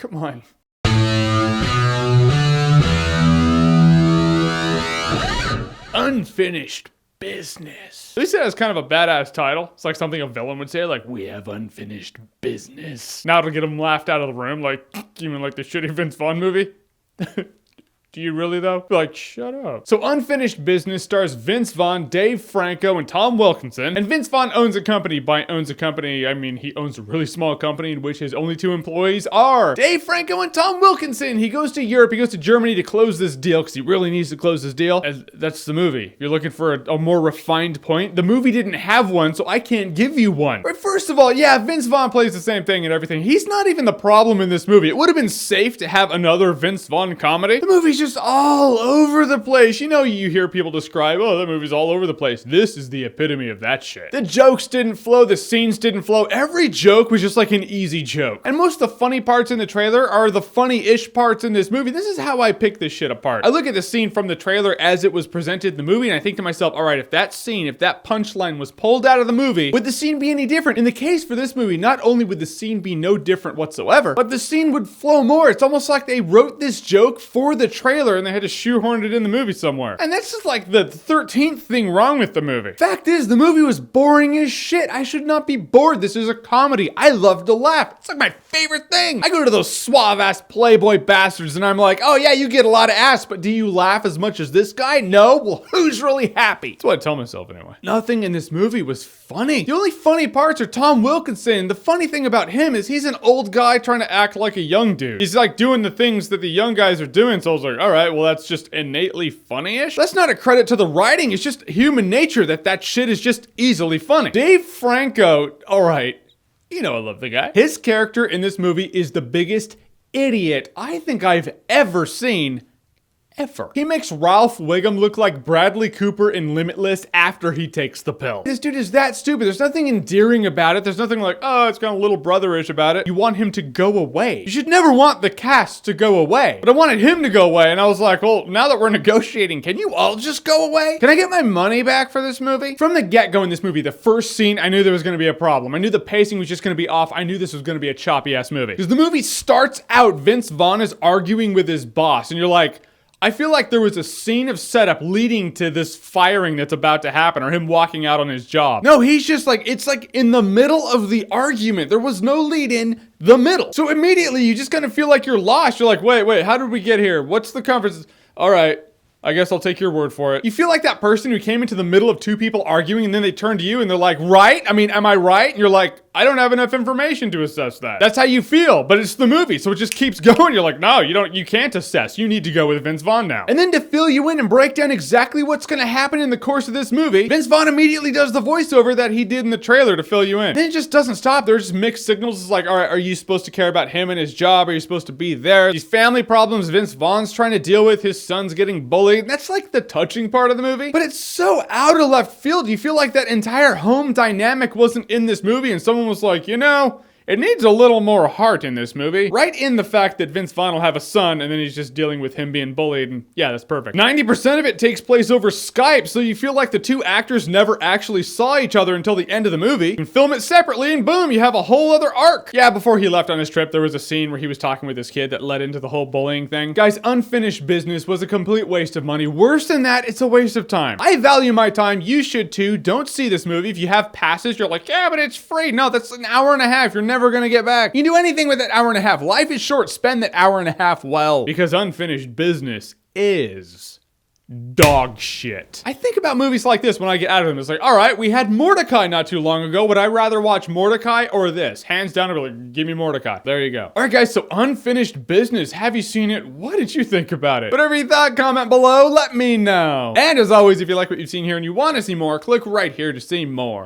Come on. Unfinished business. At least it has kind of a badass title. It's like something a villain would say, like, we have unfinished business. Now it'll get him laughed out of the room, like, you mean like the shitty Vince Vaughn movie? Do you really, though? Be like, shut up. So Unfinished Business stars Vince Vaughn, Dave Franco, and Tom Wilkinson. And Vince Vaughn owns a company. By owns a company, I mean he owns a really small company in which his only 2 employees are Dave Franco and Tom Wilkinson. He goes to Europe, he goes to Germany to close this deal because he really needs to close this deal. And that's the movie. If you're looking for a more refined point, the movie didn't have one, so I can't give you one. But first of all, yeah, Vince Vaughn plays the same thing and everything. He's not even the problem in this movie. It would have been safe to have another Vince Vaughn comedy. The movie's just all over the place. You know, you hear people describe, oh, that movie's all over the place. This is the epitome of that shit. The jokes didn't flow, the scenes didn't flow. Every joke was just like an easy joke. And most of the funny parts in the trailer are the funny-ish parts in this movie. This is how I pick this shit apart. I look at the scene from the trailer as it was presented in the movie, and I think to myself, all right, if that scene, if that punchline was pulled out of the movie, would the scene be any different? In the case for this movie, not only would the scene be no different whatsoever, but the scene would flow more. It's almost like they wrote this joke for the trailer and they had to shoehorned it in the movie somewhere. And that's just like the 13th thing wrong with the movie. Fact is, the movie was boring as shit. I should not be bored. This is a comedy. I love to laugh. It's like my favorite thing. I go to those suave-ass Playboy bastards and I'm like, oh yeah, you get a lot of ass, but do you laugh as much as this guy? No? Well, who's really happy? That's what I tell myself anyway. Nothing in this movie was funny. The only funny parts are Tom Wilkinson. The funny thing about him is he's an old guy trying to act like a young dude. He's like doing the things that the young guys are doing, so I was like, all right, well, that's just innately funny-ish. That's not a credit to the writing. It's just human nature that shit is just easily funny. Dave Franco, all right, you know I love the guy. His character in this movie is the biggest idiot I think I've ever seen. Ever. He makes Ralph Wiggum look like Bradley Cooper in Limitless after he takes the pill. This dude is that stupid. There's nothing endearing about it. There's nothing like, oh, it's kind of little brotherish about it. You want him to go away. You should never want the cast to go away. But I wanted him to go away, and I was like, well, now that we're negotiating, can you all just go away? Can I get my money back for this movie? From the get-go in this movie, the first scene, I knew there was going to be a problem. I knew the pacing was just going to be off. I knew this was going to be a choppy-ass movie. Because the movie starts out, Vince Vaughn is arguing with his boss, and you're like, I feel like there was a scene of setup leading to this firing that's about to happen or him walking out on his job. No, he's just like, it's like in the middle of the argument. There was no lead in the middle. So immediately you just kind of feel like you're lost. You're like, wait, how did we get here? What's the conference? All right. I guess I'll take your word for it. You feel like that person who came into the middle of 2 people arguing and then they turn to you and they're like, right? I mean, am I right? And you're like, I don't have enough information to assess that. That's how you feel, but it's the movie, so it just keeps going. You're like, no, you can't assess. You need to go with Vince Vaughn now. And then to fill you in and break down exactly what's gonna happen in the course of this movie, Vince Vaughn immediately does the voiceover that he did in the trailer to fill you in. Then it just doesn't stop. There's just mixed signals. It's like, all right, are you supposed to care about him and his job? Are you supposed to be there? These family problems Vince Vaughn's trying to deal with, his son's getting bullied. That's like the touching part of the movie, but it's so out of left field. You feel like that entire home dynamic wasn't in this movie and someone was like, you know, it needs a little more heart in this movie. Right in the fact that Vince Vaughn will have a son and then he's just dealing with him being bullied, and yeah, that's perfect. 90% of it takes place over Skype, so you feel like the 2 actors never actually saw each other until the end of the movie. You can film it separately and boom, you have a whole other arc. Yeah, before he left on his trip, there was a scene where he was talking with this kid that led into the whole bullying thing. Guys, Unfinished Business was a complete waste of money. Worse than that, it's a waste of time. I value my time. You should too. Don't see this movie. If you have passes, you're like, yeah, but it's free. No, that's an hour and a half. You're never gonna get back. You can do anything with that hour and a half. Life is short. Spend that hour and a half well. Because Unfinished Business is dog shit. I think about movies like this when I get out of them. It's like, all right, we had Mordecai not too long ago. Would I rather watch Mordecai or this? Hands down, I'd be like, give me Mordecai. There you go. All right, guys, so Unfinished Business. Have you seen it? What did you think about it? Whatever you thought, comment below. Let me know. And as always, if you like what you've seen here and you want to see more, click right here to see more.